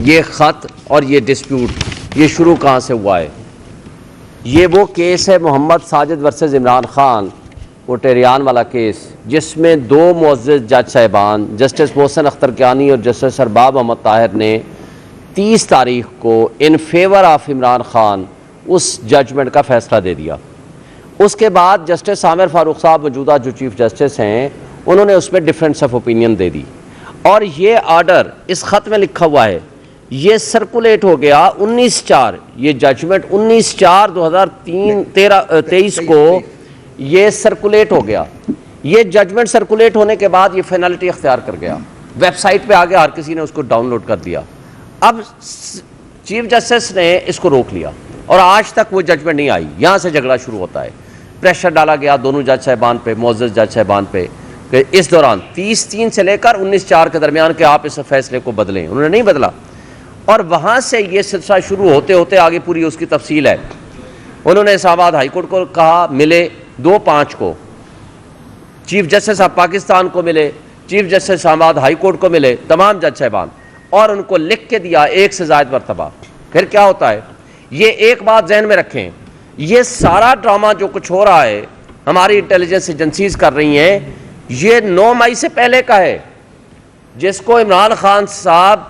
یہ خط اور یہ ڈسپیوٹ یہ شروع کہاں سے ہوا ہے؟ یہ وہ کیس ہے محمد ساجد ورسز عمران خان، وہ ٹیریان والا کیس، جس میں دو معزز جج صاحبان جسٹس محسن اختر کیانی اور جسٹس سرباب محمد طاہر نے 30 تاریخ کو in favour of Imran Khan اس ججمنٹ کا فیصلہ دے دیا۔ اس کے بعد جسٹس عامر فاروق صاحب موجودہ جو چیف جسٹس ہیں انہوں نے اس میں ڈفرینس آف اوپینین دے دی، اور یہ آرڈر اس خط میں لکھا ہوا ہے، یہ سرکولیٹ ہو گیا 19/4، یہ ججمنٹ 19/4/2023 کو یہ سرکولیٹ ہو گیا۔ یہ ججمنٹ سرکولیٹ ہونے کے بعد یہ فینالٹی اختیار کر گیا، ویب سائٹ پہ آگے ہر کسی نے اس کو ڈاؤن لوڈ کر دیا۔ اب چیف جسٹس نے اس کو روک لیا اور آج تک وہ ججمنٹ نہیں آئی۔ یہاں سے جھگڑا شروع ہوتا ہے، پریشر ڈالا گیا دونوں جج صاحبان پہ، معزز جج صاحبان پہ، کہ اس دوران 30/3 سے لے کر 19/4 کے درمیان کہ آپ اس فیصلے کو بدلیں۔ انہوں نے نہیں بدلا، اور وہاں سے یہ سلسلہ شروع ہوتے ہوتے آگے پوری اس کی تفصیل ہے۔ انہوں نے اسلام آباد ہائی کورٹ کو کہا ملے 2/5 کو، چیف جسٹس آف پاکستان کو ملے، چیف جسٹس اسلام آباد ہائی کورٹ کو ملے تمام جج صاحبان، اور ان کو لکھ کے دیا 1 سے زائد مرتبہ۔ پھر کیا ہوتا ہے؟ یہ ایک بات ذہن میں رکھیں، یہ سارا ڈرامہ جو کچھ ہو رہا ہے ہماری انٹیلیجنس ایجنسیز کر رہی ہیں، یہ 9 مئی سے پہلے کا ہے، جس کو عمران خان صاحب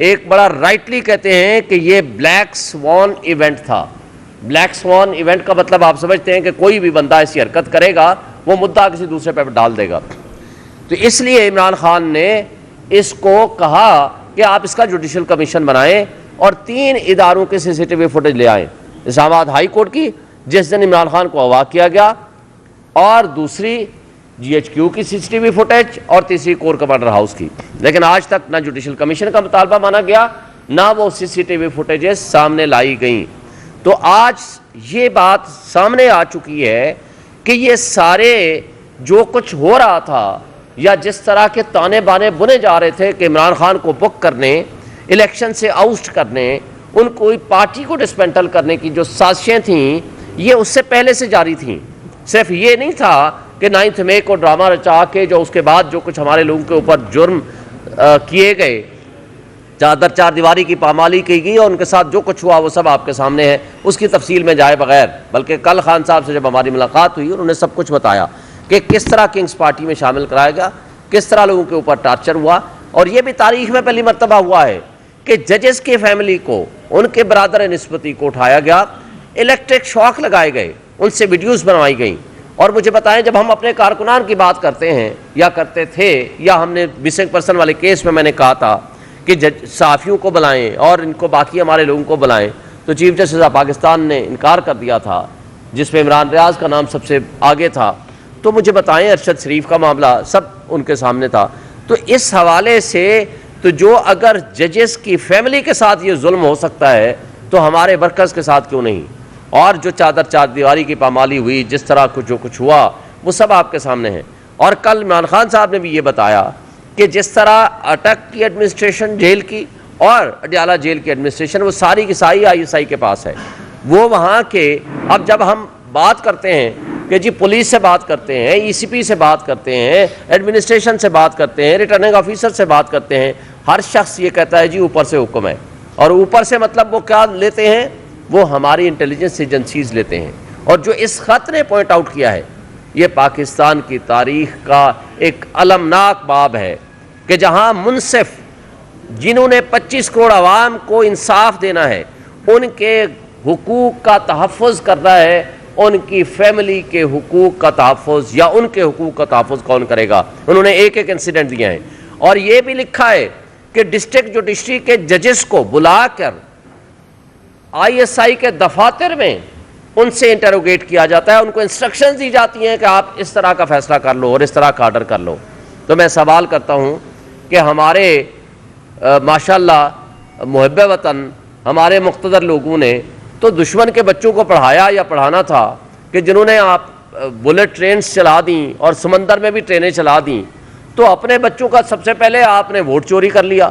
ایک بڑا رائٹلی کہتے ہیں کہ یہ بلیک سوان ایونٹ تھا۔ بلیک سوان ایونٹ کا مطلب آپ سمجھتے ہیں کہ کوئی بھی بندہ ایسی حرکت کرے گا وہ مدعا کسی دوسرے پہ ڈال دے گا، تو اس لیے عمران خان نے اس کو کہا کہ آپ اس کا جوڈیشل کمیشن بنائیں اور 3 اداروں کے CCTV فوٹیج لے آئیں، اسلام آباد ہائی کورٹ کی جس دن عمران خان کو اغوا کیا گیا، اور دوسری GHQ کی CCTV فوٹیج، اور تیسری کور کمانڈر ہاؤس کی۔ لیکن آج تک نہ جوڈیشل کمیشن کا مطالبہ مانا گیا، نہ وہ CCTV فوٹیجز سامنے لائی گئیں۔ تو آج یہ بات سامنے آ چکی ہے کہ یہ سارے جو کچھ ہو رہا تھا، یا جس طرح کے تانے بانے بنے جا رہے تھے کہ عمران خان کو بک کرنے، الیکشن سے آؤسٹ کرنے، ان کو پارٹی کو ڈسمنٹل کرنے کی جو سازشیں تھیں، یہ اس سے پہلے سے جاری تھیں۔ صرف یہ نہیں تھا کہ 9 مئی کو ڈرامہ رچا کے جو اس کے بعد جو کچھ ہمارے لوگوں کے اوپر جرم کیے گئے، چادر چار دیواری کی پامالی کی گئی، اور ان کے ساتھ جو کچھ ہوا وہ سب آپ کے سامنے ہے، اس کی تفصیل میں جائے بغیر، بلکہ کل خان صاحب سے جب ہماری ملاقات ہوئی انہوں نے سب کچھ بتایا کہ کس طرح کنگز پارٹی میں شامل کرایا گیا، کس طرح لوگوں کے اوپر ٹارچر ہوا، اور یہ بھی تاریخ میں پہلی مرتبہ ہوا ہے کہ ججز کی فیملی کو، ان کے برادر نسبتی کو اٹھایا گیا، الیکٹرک شاک لگائے گئے، ان سے ویڈیوز بنوائی گئیں۔ اور مجھے بتائیں، جب ہم اپنے کارکنان کی بات کرتے ہیں یا کرتے تھے، یا ہم نے مسنگ پرسن والے کیس میں نے کہا تھا کہ صحافیوں کو بلائیں اور ان کو باقی ہمارے لوگوں کو بلائیں، تو چیف جسٹس آف پاکستان نے انکار کر دیا تھا، جس میں عمران ریاض کا نام سب سے آگے تھا۔ تو مجھے بتائیں، ارشد شریف کا معاملہ سب ان کے سامنے تھا۔ تو اس حوالے سے تو جو اگر ججز کی فیملی کے ساتھ یہ ظلم ہو سکتا ہے تو ہمارے ورکرز کے ساتھ کیوں نہیں؟ اور جو چادر چار دیواری کی پامالی ہوئی، جس طرح جو کچھ ہوا وہ سب آپ کے سامنے ہے۔ اور کل عمران خان صاحب نے بھی یہ بتایا کہ جس طرح اٹک کی ایڈمنسٹریشن جیل کی اور اڈیالہ جیل کی ایڈمنسٹریشن، وہ ساری کی ساری ISI کے پاس ہے، وہ وہاں کے۔ اب جب ہم بات کرتے ہیں کہ جی پولیس سے بات کرتے ہیں، ECP سے بات کرتے ہیں، ایڈمنسٹریشن سے بات کرتے ہیں، ریٹرننگ آفیسر سے بات کرتے ہیں، ہر شخص یہ کہتا ہے جی اوپر سے حکم ہے، اور اوپر سے مطلب وہ کیا لیتے ہیں؟ وہ ہماری انٹیلیجنس ایجنسیز لیتے ہیں۔ اور جو اس خط نے پوائنٹ آؤٹ کیا ہے، یہ پاکستان کی تاریخ کا ایک المناک باب ہے کہ جہاں منصف، جنہوں نے 25 کروڑ عوام کو انصاف دینا ہے، ان کے حقوق کا تحفظ کرنا ہے، ان کی فیملی کے حقوق کا تحفظ یا ان کے حقوق کا تحفظ کون کرے گا؟ انہوں نے ایک انسیڈنٹ دیا ہے، اور یہ بھی لکھا ہے کہ ڈسٹرکٹ جوڈیشری کے ججز کو بلا کر ISI کے دفاتر میں ان سے انٹروگیٹ کیا جاتا ہے، ان کو انسٹرکشنز دی جاتی ہیں کہ آپ اس طرح کا فیصلہ کر لو اور اس طرح کا آرڈر کر لو۔ تو میں سوال کرتا ہوں کہ ہمارے ماشاءاللہ محب وطن، ہمارے مقتدر لوگوں نے تو دشمن کے بچوں کو پڑھایا یا پڑھانا تھا کہ جنہوں نے آپ بلٹ ٹرینز چلا دیں اور سمندر میں بھی ٹرینیں چلا دیں، تو اپنے بچوں کا سب سے پہلے آپ نے ووٹ چوری کر لیا،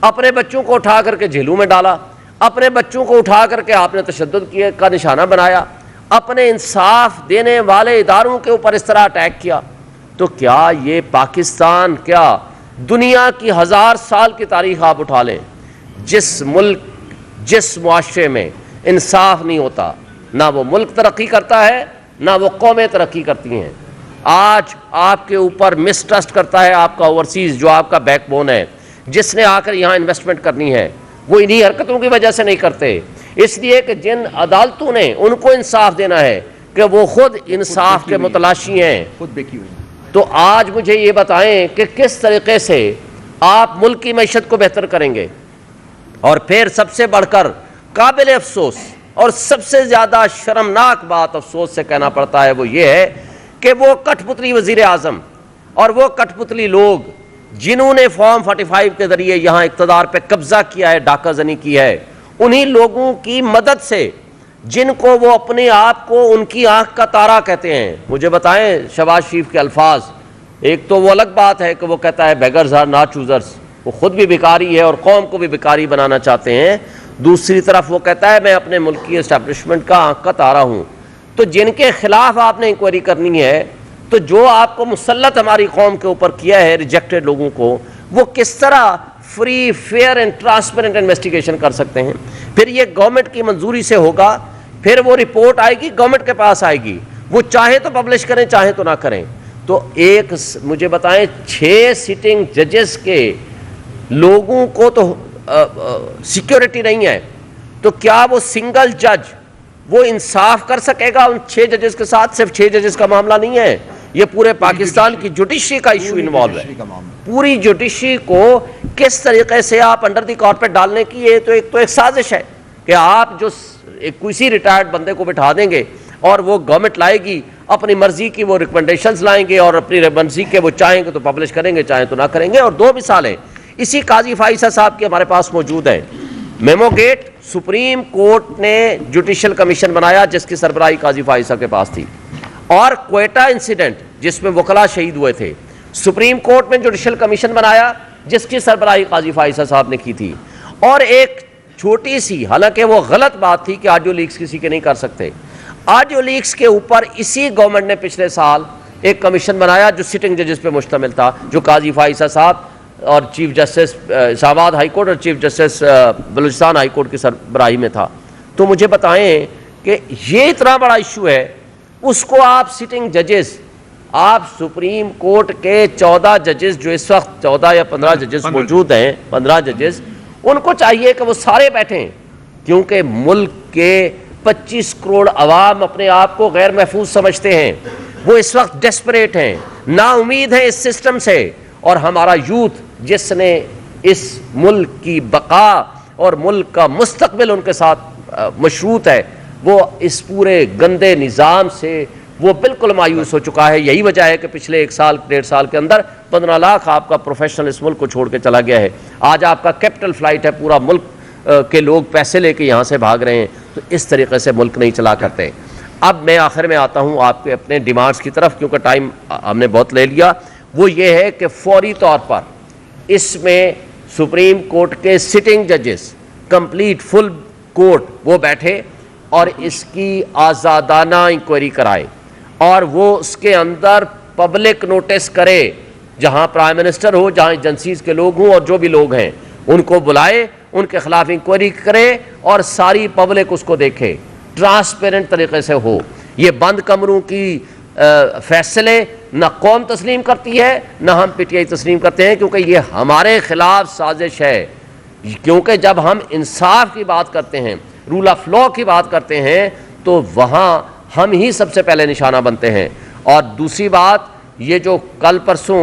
اپنے بچوں کو اٹھا کر کے جیلوں میں ڈالا، اپنے بچوں کو اٹھا کر کے آپ نے تشدد کا نشانہ بنایا، اپنے انصاف دینے والے اداروں کے اوپر اس طرح اٹیک کیا۔ تو کیا یہ پاکستان، کیا دنیا کی 1000 سال کی تاریخ آپ اٹھا لیں، جس معاشرے میں انصاف نہیں ہوتا، نہ وہ ملک ترقی کرتا ہے نہ وہ قومیں ترقی کرتی ہیں۔ آج آپ کے اوپر مسٹرسٹ کرتا ہے آپ کا اوورسیز، جو آپ کا بیک بون ہے، جس نے آ کر یہاں انویسٹمنٹ کرنی ہے، وہ انہی حرکتوں کی وجہ سے نہیں کرتے، اس لیے کہ جن عدالتوں نے ان کو انصاف دینا ہے کہ وہ خود انصاف کے متلاشی ہیں۔ تو آج مجھے یہ بتائیں کہ کس طریقے سے آپ ملک کی معیشت کو بہتر کریں گے؟ اور پھر سب سے بڑھ کر قابل افسوس اور سب سے زیادہ شرمناک بات افسوس سے کہنا پڑتا ہے، وہ یہ ہے کہ وہ کٹھ پتلی وزیر اعظم اور وہ کٹھ پتلی لوگ جنہوں نے فارم 45 کے ذریعے یہاں اقتدار پہ قبضہ کیا ہے، ڈاکہ زنی کی ہے، انہی لوگوں کی مدد سے جن کو وہ اپنے آپ کو ان کی آنکھ کا تارا کہتے ہیں۔ مجھے بتائیں شہباز شریف کے الفاظ، ایک تو وہ الگ بات ہے کہ وہ کہتا ہے بیگرز آر ناٹ چوزرز، وہ خود بھی بیکاری ہے اور قوم کو بھی بیکاری بنانا چاہتے ہیں، دوسری طرف وہ کہتا ہے میں اپنے ملک کی اسٹیبلشمنٹ کا آنکھ کا تارا ہوں۔ تو جن کے خلاف آپ نے انکوائری کرنی ہے، تو جو آپ کو مسلط ہماری قوم کے اوپر کیا ہے ریجیکٹڈ لوگوں کو، وہ کس طرح free fair and transparent investigation کر سکتے ہیں؟ پھر یہ گورنمنٹ کی منظوری سے ہوگا، پھر وہ رپورٹ آئے گی، گورنمنٹ کے پاس آئے گی، وہ چاہے تو پبلش کریں چاہے تو نہ کریں۔ تو ایک مجھے بتائیں 6 سٹنگ ججز کے لوگوں کو تو سیکیورٹی نہیں ہے، تو کیا وہ سنگل جج وہ انصاف کر سکے گا ان 6 ججز کے ساتھ؟ صرف 6 ججز کا معاملہ نہیں ہے، یہ پورے پاکستان کی جوڈیشری کا ایشو انوالو ہے۔ پوری جوڈیشری کو کس طریقے سے آپ انڈر دی کارپیٹ ڈالنے کی، یہ تو ایک سازش ہے کہ آپ جو ایک کسی ریٹائرڈ بندے کو بٹھا دیں گے اور وہ گورنمنٹ لائے گی اپنی مرضی کی، وہ ریکمنڈیشنز لائیں گے اور اپنی مرضی کے وہ چاہیں گے تو پبلش کریں گے چاہیں تو نہ کریں گے۔ اور 2 مثالیں اسی قاضی فائزہ صاحب کے ہمارے پاس موجود ہیں۔ میمو گیٹ سپریم کورٹ نے جوڈیشل کمیشن بنایا جس کی سربراہی قاضی فائزہ کے پاس تھی، اور کوئٹہ انسیڈنٹ جس میں وکلاء شہید ہوئے تھے، سپریم کورٹ میں جوڈیشل کمیشن بنایا جس کی سربراہی قاضی فائزہ صاحب نے کی تھی۔ اور ایک چھوٹی سی، حالانکہ وہ غلط بات تھی کہ آڈیو لیکس کسی کے نہیں کر سکتے، آڈیو لیکس کے اوپر اسی گورنمنٹ نے پچھلے سال ایک کمیشن بنایا جو سٹنگ ججز پہ مشتمل تھا، جو قاضی فائزہ صاحب اور چیف جسٹس اسلام آباد ہائی کورٹ اور chief justice Balochistan high court کی سربراہی میں تھا۔ تو مجھے بتائیں کہ یہ اتنا بڑا ایشو ہے، اس کو آپ سٹنگ ججز، آپ سپریم کورٹ کے 14 ججز جو اس وقت 14 یا 15 ججز موجود ہیں، 15 ججز، ان کو چاہیے کہ وہ سارے بیٹھیں، کیونکہ ملک کے 25 کروڑ عوام اپنے آپ کو غیر محفوظ سمجھتے ہیں، وہ اس وقت ڈیسپریٹ ہیں، نا امید ہیں اس سسٹم سے، اور ہمارا یوتھ جس نے اس ملک کی بقا اور ملک کا مستقبل ان کے ساتھ مشروط ہے، وہ اس پورے گندے نظام سے وہ بالکل مایوس ہو چکا ہے۔ یہی وجہ ہے کہ پچھلے 1 سال 1.5 سال کے اندر 15 لاکھ آپ کا پروفیشنل اس ملک کو چھوڑ کے چلا گیا ہے۔ آج آپ کا کیپٹل فلائٹ ہے، پورا ملک کے لوگ پیسے لے کے یہاں سے بھاگ رہے ہیں۔ تو اس طریقے سے ملک نہیں چلا کرتے۔ اب میں آخر میں آتا ہوں آپ کے اپنے ڈیمانڈز کی طرف، کیونکہ ٹائم ہم نے بہت لے لیا۔ وہ یہ ہے کہ فوری طور پر اس میں سپریم کورٹ کے سٹنگ ججز، کمپلیٹ فل کورٹ، وہ بیٹھے اور اس کی آزادانہ انکوائری کرائے، اور وہ اس کے اندر پبلک نوٹس کرے، جہاں پرائم منسٹر ہو، جہاں ایجنسیز کے لوگ ہوں اور جو بھی لوگ ہیں ان کو بلائے، ان کے خلاف انکوائری کرے اور ساری پبلک اس کو دیکھے، ٹرانسپیرنٹ طریقے سے ہو۔ یہ بند کمروں کی فیصلے نہ قوم تسلیم کرتی ہے نہ ہم پی ٹی آئی تسلیم کرتے ہیں، کیونکہ یہ ہمارے خلاف سازش ہے۔ کیونکہ جب ہم انصاف کی بات کرتے ہیں، رول آف لا کی بات کرتے ہیں، تو وہاں ہم ہی سب سے پہلے نشانہ بنتے ہیں۔ اور دوسری بات، یہ جو کل پرسوں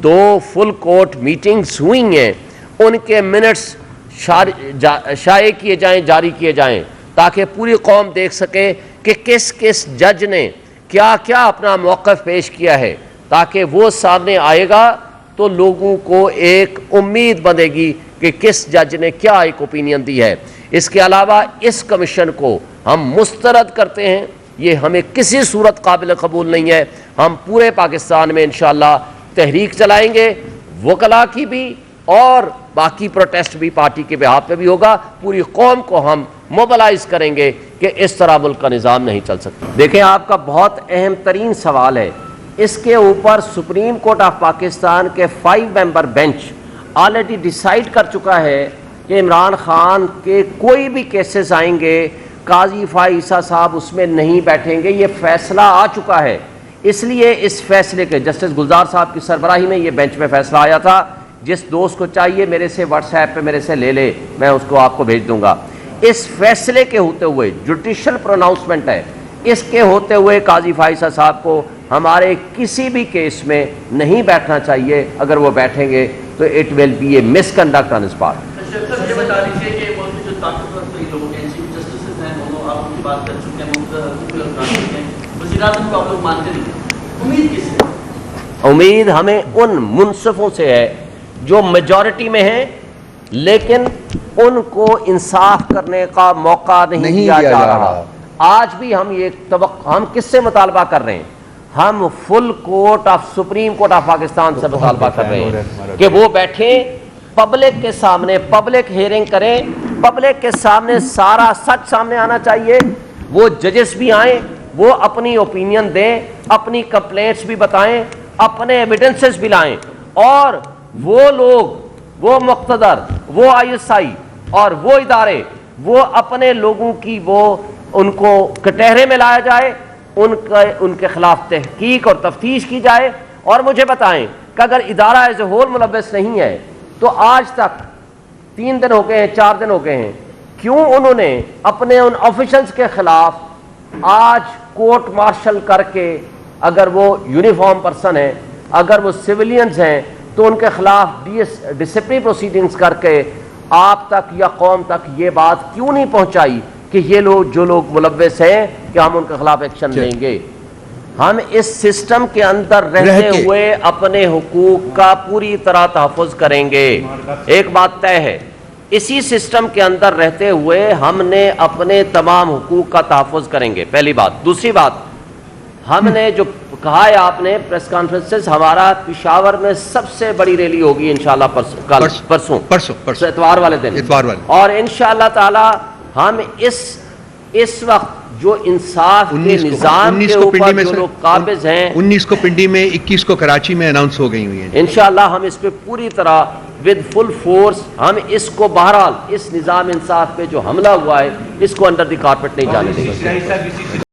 2 فل کورٹ میٹنگز ہوئی ہیں، ان کے منٹس شائع کیے جائیں، جاری کیے جائیں، تاکہ پوری قوم دیکھ سکے کہ کس کس جج نے کیا کیا اپنا موقف پیش کیا ہے، تاکہ وہ سامنے آئے گا تو لوگوں کو ایک امید بنے گی کہ کس جج نے کیا ایک اوپینین دی ہے۔ اس کے علاوہ اس کمیشن کو ہم مسترد کرتے ہیں، یہ ہمیں کسی صورت قابل قبول نہیں ہے۔ ہم پورے پاکستان میں انشاءاللہ تحریک چلائیں گے، وکلاء کی بھی اور باقی پروٹیسٹ بھی پارٹی کے بہاف پہ بھی ہوگا۔ پوری قوم کو ہم موبلائز کریں گے کہ اس طرح ملک کا نظام نہیں چل سکتا۔ دیکھیں، آپ کا بہت اہم ترین سوال ہے، اس کے اوپر سپریم کورٹ آف پاکستان کے 5 ممبر بینچ آلریڈی ڈیسائیڈ کر چکا ہے کہ عمران خان کے کوئی بھی کیسز آئیں گے قاضی فائز عیسیٰ صاحب اس میں نہیں بیٹھیں گے. یہ فیصلہ آ چکا ہے. اس لیے اس فیصلے کے جسٹس گلزار صاحب کی سربراہی میں یہ بینچ میں فیصلہ آیا تھا. جس دوست کو چاہیے میرے سے واٹس ایپ پہ میرے سے لے لے, میں اس کو آپ کو بھیج دوں گا. اس فیصلے کے ہوتے ہوئے جوڈیشل پروناؤنسمنٹ ہے, اس کے ہوتے ہوئے قاضی فائز عیسیٰ صاحب کو ہمارے کسی بھی کیس میں نہیں بیٹھنا چاہیے. اگر وہ بیٹھیں گے تو it will be a misconduct on his part. یہ بتا دیجیے کہ وہ جو طاقتور لوگ ہیں, چیف جسٹس ہیں, وہ آپ کی بات کر چکے ہیں, وزیر اعظم کو آپ لوگ مانتے نہیں, امید کس سے؟ امید ہمیں ان منصفوں سے ہے جو میجورٹی میں ہیں لیکن ان کو انصاف کرنے کا موقع نہیں دیا جا رہا. آج بھی ہم یہ ہم کس سے مطالبہ کر رہے ہیں؟ ہم full court of supreme court of Pakistan سے مطالبہ کر رہے ہیں کہ وہ بیٹھیں, پبلک کے سامنے پبلک ہیئرنگ کریں, پبلک کے سامنے سارا سچ سامنے آنا چاہیے. وہ ججز بھی آئیں, وہ اپنی اوپینین دیں, اپنی کمپلینٹس بھی بتائیں, اپنے ایویڈنسز بھی لائیں, اور وہ لوگ, وہ مقتدر, وہ ISI اور وہ ادارے, وہ اپنے لوگوں کی وہ ان کو کٹہرے میں لایا جائے, ان کے خلاف تحقیق اور تفتیش کی جائے. اور مجھے بتائیں کہ اگر ادارہ ایز اے ہول ملوث نہیں ہے تو آج تک 3 دن ہو گئے ہیں, 4 دن ہو گئے ہیں, کیوں انہوں نے اپنے ان آفیشلز کے خلاف آج کورٹ مارشل کر کے, اگر وہ یونیفارم پرسن ہیں, اگر وہ سویلینز ہیں, تو ان کے خلاف ڈسپلنری پروسیڈنگز کر کے آپ تک یا قوم تک یہ بات کیوں نہیں پہنچائی کہ یہ لوگ جو لوگ ملوث ہیں کہ ہم ان کے خلاف ایکشن لیں گے. ہم اس سسٹم کے اندر رہتے ہوئے اپنے حقوق کا پوری طرح تحفظ کریں گے. ایک بات طے ہے, اسی سسٹم کے اندر رہتے ہوئے ہم نے اپنے تمام حقوق کا تحفظ کریں گے, پہلی بات. دوسری بات, ہم نے جو کہا ہے آپ نے پریس کانفرنسز, ہمارا پشاور میں سب سے بڑی ریلی ہوگی انشاءاللہ پرسوں اتوار والے دن, اور انشاءاللہ تعالی ہم اس وقت جو انصاف کے نظام کے اوپر جو لوگ قابض ہیں, 19 کو پنڈی میں, 21 کو کراچی میں اناؤنس ہو گئی ہوئی ہیں, انشاءاللہ ہم اس پہ پوری طرح ود فل فورس ہم اس کو بہرحال اس نظام انصاف پہ جو حملہ ہوا ہے اس کو انڈر دی کارپیٹ نہیں جانے دیں گے.